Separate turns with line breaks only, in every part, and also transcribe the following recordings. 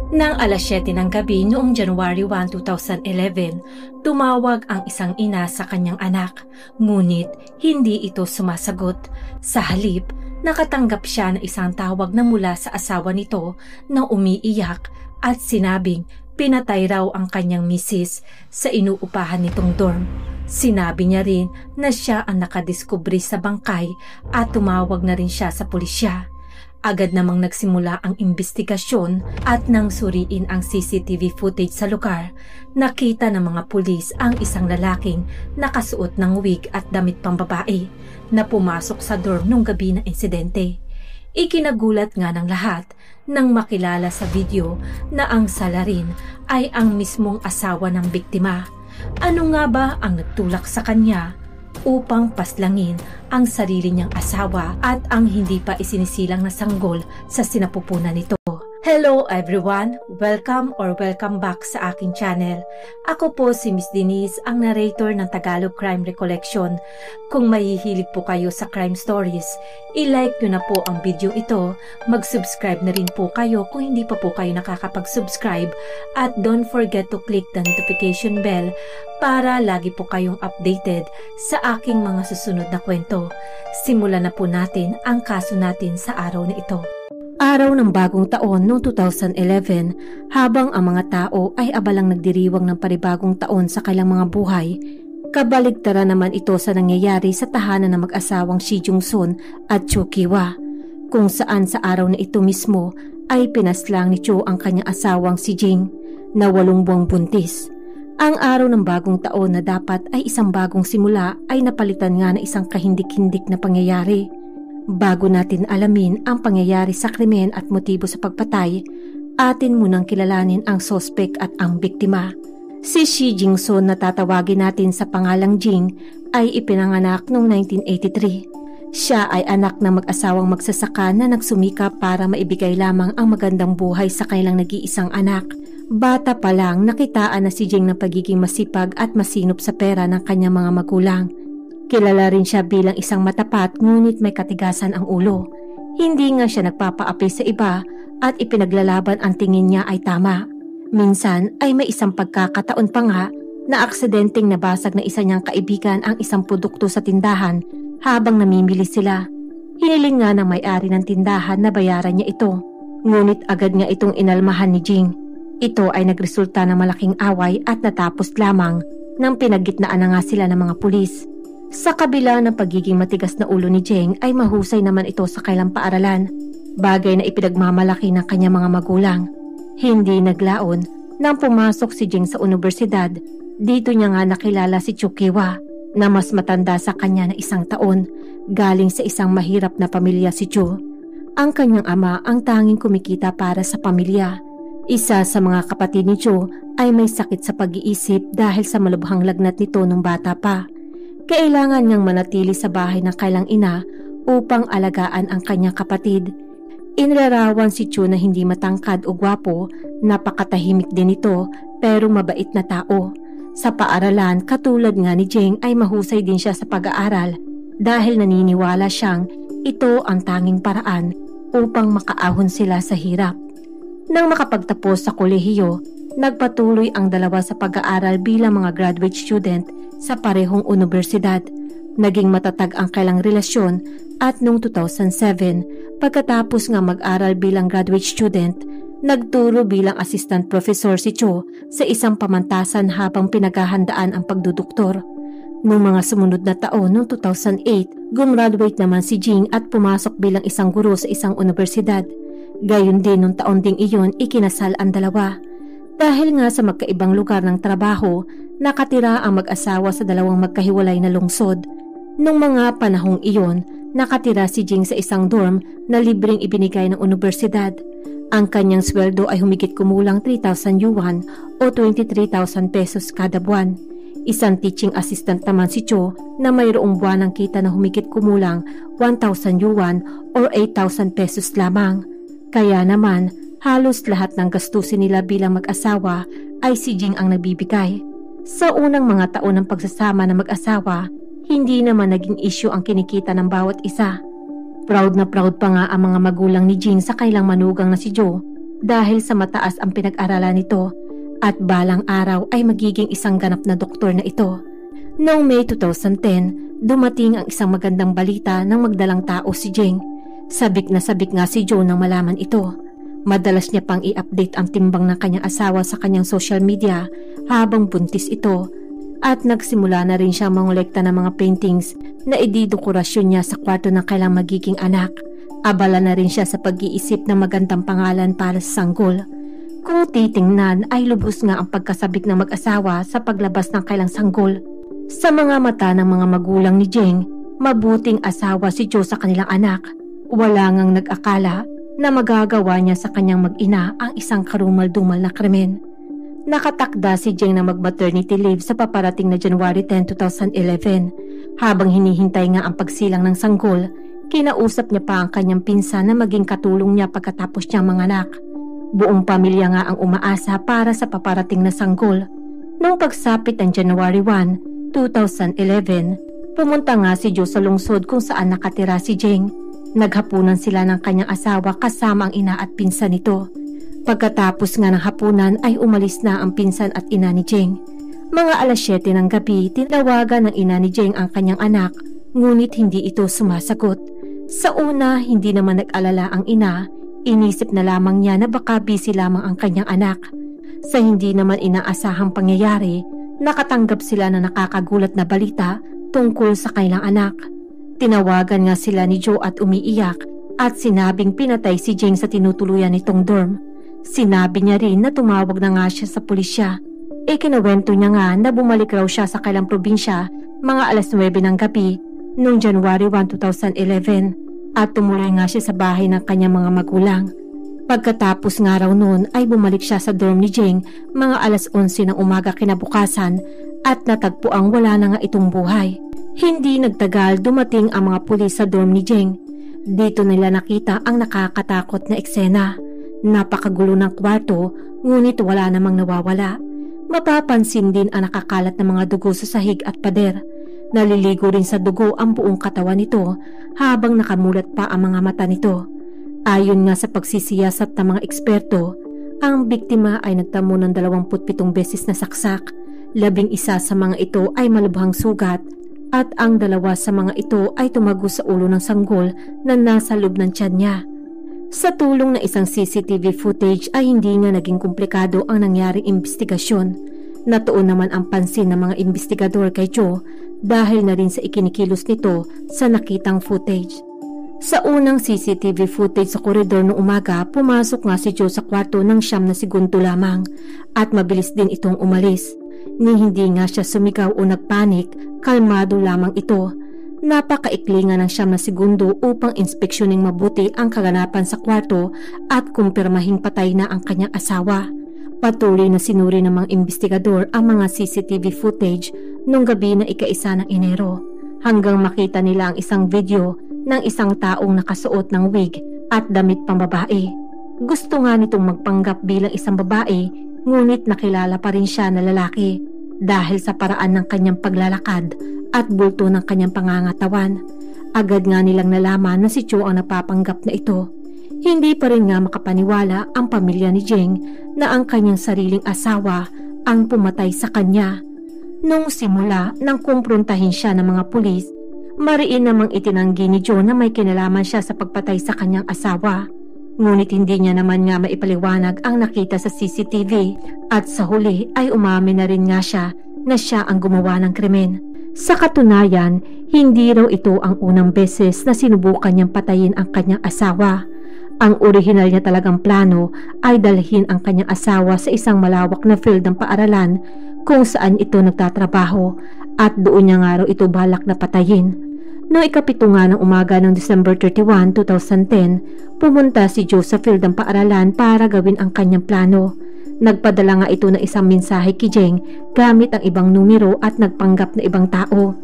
Nang alas 7 ng gabi noong January 1, 2011, tumawag ang isang ina sa kanyang anak, ngunit hindi ito sumasagot. Sa halip, nakatanggap siya ng isang tawag na mula sa asawa nito na umiiyak at sinabing pinatay raw ang kanyang misis sa inuupahan nitong dorm. Sinabi niya rin na siya ang nakadiskubre sa bangkay at tumawag na rin siya sa pulisya. Agad namang nagsimula ang investigasyon at nang suriin ang CCTV footage sa lugar, nakita ng mga pulis ang isang lalaking nakasuot ng wig at damit pambabae na pumasok sa dorm nung gabi ng insidente. Ikinagulat nga ng lahat nang makilala sa video na ang salarin ay ang mismong asawa ng biktima. Ano nga ba ang nagtulak sa kanya upang paslangin ang sarili niyang asawa at ang hindi pa isinisilang na sanggol sa sinapupunan nito? Hello everyone! Welcome back sa aking channel. Ako po si Miss Denise, ang narrator ng Tagalog Crime Recollection. Kung mahihilig po kayo sa crime stories, i-like nyo na po ang video ito, mag-subscribe na rin po kayo kung hindi pa po kayo nakakapag-subscribe, at don't forget to click the notification bell para lagi po kayong updated sa aking mga susunod na kwento. Simulan na po natin ang kaso natin sa araw na ito. Araw ng bagong taon noong 2011, habang ang mga tao ay abalang nagdiriwang ng panibagong taon sa kanilang mga buhay, kabaligtaran naman ito sa nangyayari sa tahanan ng mag-asawang Si Jung-sun at Cho Ki-hwa, kung saan sa araw na ito mismo ay pinaslang ni Cho ang kanyang asawang si Jing na 8 buwang buntis. Ang araw ng bagong taon na dapat ay isang bagong simula ay napalitan nga ng isang kahindik-hindik na pangyayari. Bago natin alamin ang pangyayari sa krimen at motibo sa pagpatay, atin munang kilalanin ang sospek at ang biktima. Si Si Jing-sun na tatawagin natin sa pangalang Jing ay ipinanganak noong 1983. Siya ay anak ng mag-asawang magsasaka na nagsumikap para maibigay lamang ang magandang buhay sa kanilang nag-iisang anak. Bata pa lang nakitaan na si Jing ng pagiging masipag at masinop sa pera ng kanyang mga magulang. Kilala rin siya bilang isang matapat ngunit may katigasan ang ulo. Hindi nga siya nagpapaapi sa iba at ipinaglalaban ang tingin niya ay tama. Minsan ay may isang pagkakataon pa nga na aksidenteng nabasag na isa niyang kaibigan ang isang produkto sa tindahan habang namimili sila. Hiniling nga ng may-ari ng tindahan na bayaran niya ito. Ngunit agad nga itong inalmahan ni Jing. Ito ay nagresulta ng malaking away at natapos lamang nang pinagitnaan na nga sila ng mga pulis. Sa kabila ng pagiging matigas na ulo ni Jing ay mahusay naman ito sa kailang paaralan, bagay na ipinagmamalaki ng kanyang mga magulang. Hindi naglaon nang pumasok si Jing sa universidad. Dito niya nga nakilala si Cho Ki-hwa na mas matanda sa kanya na 1 taon, galing sa isang mahirap na pamilya si Cho. Ang kanyang ama ang tanging kumikita para sa pamilya. Isa sa mga kapatid ni Cho ay may sakit sa pag-iisip dahil sa malubhang lagnat nito nung bata pa. Kailangan niyang manatili sa bahay ng kailang ina upang alagaan ang kanyang kapatid. Inilarawan si Cho na hindi matangkad o gwapo, napakatahimik din ito pero mabait na tao. Sa paaralan, katulad nga ni Jing ay mahusay din siya sa pag-aaral dahil naniniwala siyang ito ang tanging paraan upang makaahon sila sa hirap. Nang makapagtapos sa kolehiyo, nagpatuloy ang dalawa sa pag-aaral bilang mga graduate student sa parehong universidad. Naging matatag ang kailang relasyon at noong 2007, pagkatapos nga mag-aral bilang graduate student, nagturo bilang assistant professor si Cho sa isang pamantasan habang pinaghahandaan ang pagduduktor. Noong mga sumunod na taon noong 2008, gumraduate naman si Jing at pumasok bilang isang guro sa isang universidad. Gayon din noong taon ding iyon ikinasal ang dalawa. Dahil nga sa magkaibang lugar ng trabaho, nakatira ang mag-asawa sa dalawang magkahiwalay na lungsod. Nung mga panahong iyon, nakatira si Jing sa isang dorm na libreng ibinigay ng universidad. Ang kanyang sweldo ay humigit kumulang 3,000 yuan o 23,000 pesos kada buwan. Isang teaching assistant naman si Cho na mayroong buwanang kita na humigit kumulang 1,000 yuan o 8,000 pesos lamang. Kaya naman, halos lahat ng gastusin nila bilang mag-asawa ay si Jing ang nagbibigay. Sa unang mga taon ng pagsasama ng mag-asawa, hindi naman naging issue ang kinikita ng bawat isa. Proud na proud pa nga ang mga magulang ni Jing sa kailang manugang na si Joe dahil sa mataas ang pinag-aralan nito at balang araw ay magiging isang ganap na doktor na ito. Noong May 2010, dumating ang isang magandang balita ng magdalang tao si Jing. Sabik na sabik nga si Joe nang malaman ito. Madalas niya pang i-update ang timbang ng kanyang asawa sa kanyang social media habang buntis ito at nagsimula na rin siyang mangolekta ng mga paintings na ididekorasyon niya sa kwarto ng kailang magiging anak. Abala na rin siya sa pag-iisip ng magandang pangalan para sa sanggol. Kung titingnan ay lubos nga ang pagkasabik ng mag-asawa sa paglabas ng kailang sanggol. Sa mga mata ng mga magulang ni Jing, mabuting asawa si Joe sa kanilang anak. Wala ngang nag-akala na magagawa niya sa kanyang mag-ina ang isang karumal-dumal na krimen. Nakatakda si Jing na mag-maternity leave sa paparating na January 10, 2011. Habang hinihintay nga ang pagsilang ng sanggol, kinausap niya pa ang kanyang pinsan na maging katulong niya pagkatapos niyang manganak. Buong pamilya nga ang umaasa para sa paparating na sanggol. Noong pagsapit ng January 1, 2011, pumunta nga si Joe sa lungsod kung saan nakatira si Jing. Naghapunan sila ng kanyang asawa kasama ang ina at pinsan nito. Pagkatapos nga ng hapunan ay umalis na ang pinsan at ina ni Jing. Mga alas 7 ng gabi, tinawagan ng ina ni Jing ang kanyang anak, ngunit hindi ito sumasagot. Sa una, hindi naman nag-alala ang ina. Inisip na lamang niya na baka busy lamang ang kanyang anak. Sa hindi naman inaasahang pangyayari, nakatanggap sila ng nakakagulat na balita tungkol sa kanilang anak. Tinawagan nga sila ni Joe at umiiyak at sinabing pinatay si Jing sa tinutuluyan nitong dorm. Sinabi niya rin na tumawag na nga siya sa pulisya. Ikinuwento niya nga na bumalik raw siya sa kailang probinsya mga alas 9 ng gabi noong January 1, 2011 at tumuloy nga siya sa bahay ng kanyang mga magulang. Pagkatapos nga raw noon ay bumalik siya sa dorm ni Jing mga alas 11 ng umaga kinabukasan at natagpo ang wala na nga itong buhay. Hindi nagtagal dumating ang mga pulis sa dorm ni Jing. Dito nila nakita ang nakakatakot na eksena. Napakagulo ng kwarto ngunit wala namang nawawala. Mapapansin din ang nakakalat na mga dugo sa sahig at pader. Naliligo rin sa dugo ang buong katawan nito habang nakamulat pa ang mga mata nito. Ayon nga sa pagsisiyasat ng mga eksperto, ang biktima ay nagtamo ng 27 beses na saksak. 11 sa mga ito ay malubhang sugat at ang 2 sa mga ito ay tumago sa ulo ng sanggol na nasa loob ng tiyan niya. Sa tulong ng isang CCTV footage ay hindi nga naging komplikado ang nangyaring investigasyon. Natuon naman ang pansin ng mga investigador kay Joe dahil na rin sa ikinikilos nito sa nakitang footage. Sa unang CCTV footage sa koridor noong umaga, pumasok nga si Joe sa kwarto ng 9 na segundo lamang at mabilis din itong umalis. Ni hindi nga siya sumigaw o nagpanik, kalmado lamang ito. Napakaikli nga ng 9 na segundo upang inspeksyoning mabuti ang kaganapan sa kwarto at kumpirmahing patay na ang kanyang asawa. Patuloy na sinuri ng mga investigador ang mga CCTV footage noong gabi na ika-1 ng Enero hanggang makita nila ang isang video ng isang taong nakasuot ng wig at damit pambabae. Gusto nga nitong magpanggap bilang isang babae ngunit nakilala pa rin siya na lalaki dahil sa paraan ng kanyang paglalakad at bulto ng kanyang pangangatawan. Agad nga nilang nalaman na si Joe ang napapanggap na ito. Hindi pa rin nga makapaniwala ang pamilya ni Jing na ang kanyang sariling asawa ang pumatay sa kanya. Nung simula nang kumprontahin siya ng mga pulis, mariin namang itinanggi ni Joe na may kinalaman siya sa pagpatay sa kanyang asawa. Ngunit hindi niya naman nga maipaliwanag ang nakita sa CCTV at sa huli ay umamin na rin nga siya na siya ang gumawa ng krimen. Sa katunayan, hindi raw ito ang unang beses na sinubukan niyang patayin ang kanyang asawa. Ang orihinal niya talagang plano ay dalhin ang kanyang asawa sa isang malawak na field ng paaralan kung saan ito nagtatrabaho at doon niya nga raw ito balak na patayin. Noong ika-7 nga ng umaga ng December 31, 2010, pumunta si Joe sa field ng paaralan para gawin ang kanyang plano. Nagpadala nga ito ng isang mensahe kay Jing gamit ang ibang numero at nagpanggap na ibang tao.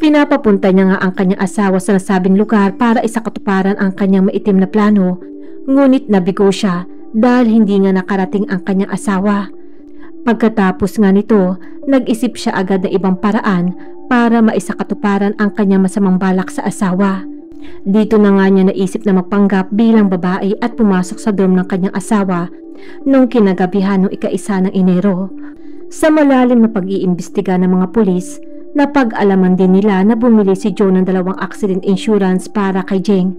Pinapapunta niya nga ang kanyang asawa sa nasabing lugar para isakatuparan ang kanyang maitim na plano, ngunit nabigo siya dahil hindi nga nakarating ang kanyang asawa. Pagkatapos nga nito, nag-isip siya agad ng ibang paraan para maisakatuparan ang kanyang masamang balak sa asawa. Dito na nga niya naisip na magpanggap bilang babae at pumasok sa dorm ng kanyang asawa nung kinagabihan ng ika-1 ng Enero. Sa malalim na pag-iimbestiga ng mga pulis, napag-alaman din nila na bumili si Joe ng 2 accident insurance para kay Jeng.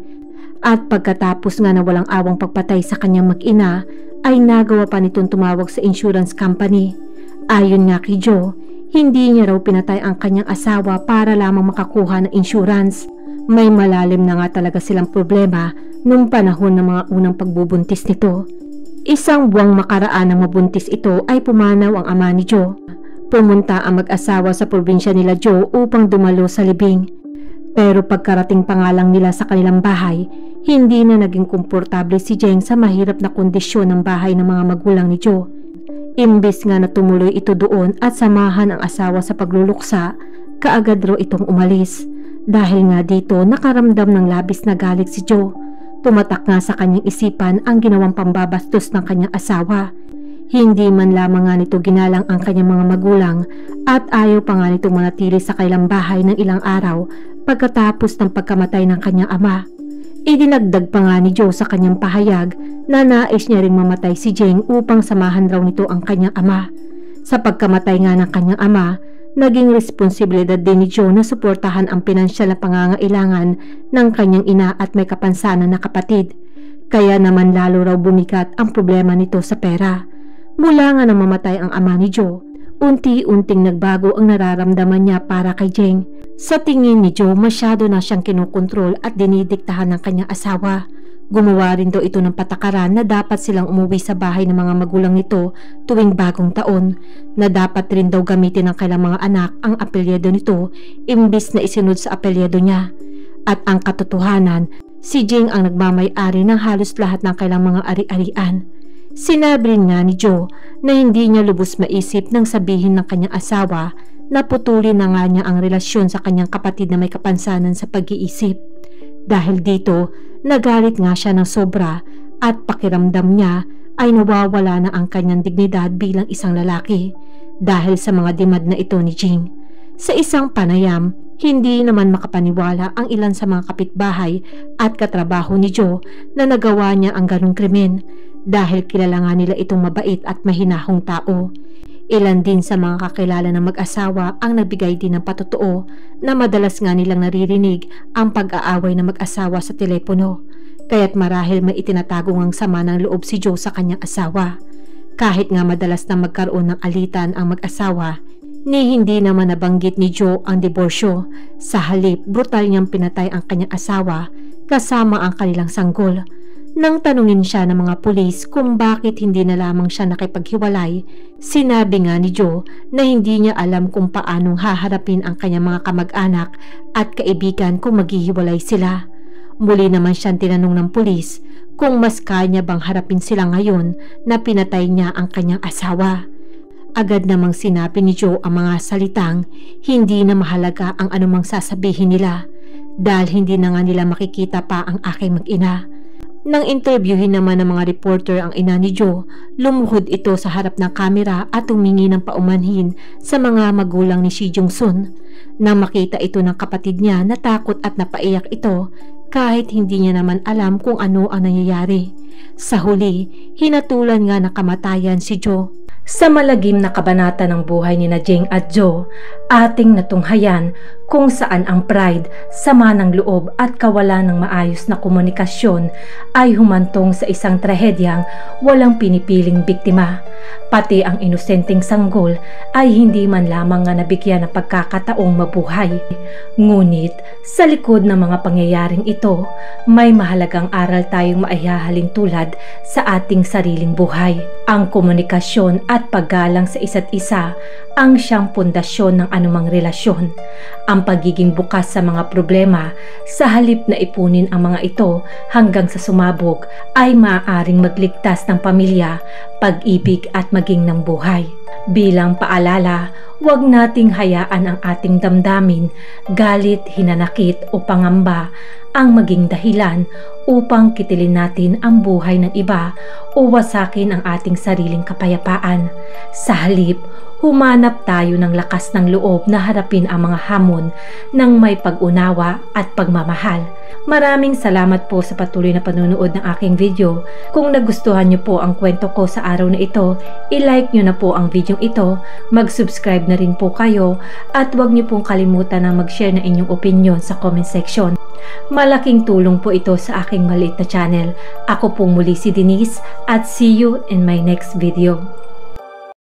At pagkatapos nga na walang awang pagpatay sa kanyang mag-ina, ay nagawa pa nitong tumawag sa insurance company. Ayon nga kay Joe, hindi niya raw pinatay ang kanyang asawa para lamang makakuha ng insurance. May malalim na nga talaga silang problema nung panahon ng mga unang pagbubuntis nito. 1 buwang makaraan ng mabuntis ito ay pumanaw ang ama ni Joe. Pumunta ang mag-asawa sa probinsya nila Joe upang dumalo sa libing. Pero pagkarating pa nga lang nila sa kanilang bahay, hindi na naging komportable si Jeng sa mahirap na kondisyon ng bahay ng mga magulang ni Joe. Imbis nga na tumuloy ito doon at samahan ang asawa sa pagluluksa, kaagad raw itong umalis. Dahil nga dito nakaramdam ng labis na galit si Joe. Tumatak nga sa kanyang isipan ang ginawang pambabastos ng kanyang asawa. Hindi man lamang nga nito ginalang ang kanyang mga magulang at ayaw pa nga nito manatili sa kanilang bahay ng ilang araw pagkatapos ng pagkamatay ng kanyang ama. Idinagdag pa nga ni Joe sa kanyang pahayag na nais niya ring mamatay si Jeng upang samahan raw nito ang kanyang ama. Sa pagkamatay nga ng kanyang ama, naging responsibilidad din ni Joe na suportahan ang pinansyal na pangangailangan ng kanyang ina at may kapansanan na kapatid. Kaya naman lalo raw bumigat ang problema nito sa pera. Mula nga nang mamatay ang ama ni Joe, unti-unting nagbago ang nararamdaman niya para kay Jeng. Sa tingin ni Joe, masyado na siyang kinokontrol at dinidiktahan ng kanyang asawa. Gumawa rin daw ito ng patakaran na dapat silang umuwi sa bahay ng mga magulang nito tuwing bagong taon, na dapat rin daw gamitin ng kailang mga anak ang apelyido nito imbis na isunod sa apelyido niya. At ang katotohanan, si Jeng ang nagmamay-ari ng halos lahat ng kailang mga ari-arian. Sinabi rin nga ni Joe na hindi niya lubos maisip nang sabihin ng kanyang asawa na putulin na nga niya ang relasyon sa kanyang kapatid na may kapansanan sa pag-iisip. Dahil dito, nagalit nga siya ng sobra at pakiramdam niya ay nawawala na ang kanyang dignidad bilang isang lalaki dahil sa mga dimad na ito ni Jeng. Sa isang panayam, hindi naman makapaniwala ang ilan sa mga kapitbahay at katrabaho ni Joe na nagawa niya ang ganong krimen dahil kilala nga nila itong mabait at mahinahong tao. Ilan din sa mga kakilala ng mag-asawa ang nagbigay din ng patotoo na madalas nga nilang naririnig ang pag-aaway ng mag-asawa sa telepono, kaya't marahil may itinatago ngang sama ng loob si Joe sa kanyang asawa. Kahit nga madalas na magkaroon ng alitan ang mag-asawa, ni hindi naman nabanggit ni Joe ang diborsyo. Sa halip, brutal niyang pinatay ang kanyang asawa kasama ang kanilang sanggol. Nang tanungin siya ng mga pulis kung bakit hindi na lamang siya nakipaghiwalay, sinabi nga ni Joe na hindi niya alam kung paanong haharapin ang kanyang mga kamag-anak at kaibigan kung maghihiwalay sila. Muli naman siyang tinanong ng pulis kung mas kaya niya bang harapin sila ngayon na pinatay niya ang kanyang asawa. Agad namang sinabi ni Joe ang mga salitang hindi na mahalaga ang anumang sasabihin nila dahil hindi na nga nila makikita pa ang aking mag-ina. Nang interviewin naman ng mga reporter ang ina ni Joe, lumuhod ito sa harap ng kamera at humingi ng paumanhin sa mga magulang ni Si Jung-sun. Nang makita ito ng kapatid niya, natakot at napaiyak ito kahit hindi niya naman alam kung ano ang nangyayari. Sa huli, hinatulan nga ng kamatayan si Joe. Sa malagim na kabanata ng buhay ni Jeng at Joe, ating natunghayan kung saan ang pride, sama ng loob at kawalan ng maayos na komunikasyon ay humantong sa isang trahedyang walang pinipiling biktima. Pati ang inosenteng sanggol ay hindi man lamang nga nabigyan ng pagkakataong mabuhay. Ngunit sa likod ng mga pangyayaring ito, may mahalagang aral tayong maihahalin tulad sa ating sariling buhay. Ang komunikasyon at paggalang sa isa't isa ang siyang pundasyon ng anumang relasyon. Ang pagiging bukas sa mga problema sa halip na ipunin ang mga ito hanggang sa sumabog ay maaaring magligtas ng pamilya, pag-ibig at maging ng buhay. Bilang paalala, huwag nating hayaan ang ating damdamin, galit, hinanakit o pangamba ang maging dahilan upang kitilin natin ang buhay ng iba o wasakin ang ating sariling kapayapaan. Sa halip, humanap tayo ng lakas ng loob na harapin ang mga hamon ng may pag-unawa at pagmamahal. Maraming salamat po sa patuloy na panunood ng aking video. Kung nagustuhan niyo po ang kwento ko sa araw na ito, i-like niyo na po ang video ito, mag-subscribe na rin po kayo, at huwag niyo pong kalimutan na mag-share na inyong opinion sa comment section. Malaking tulong po ito sa aking maliit na channel. Ako pong muli si Denise at see you in my next video.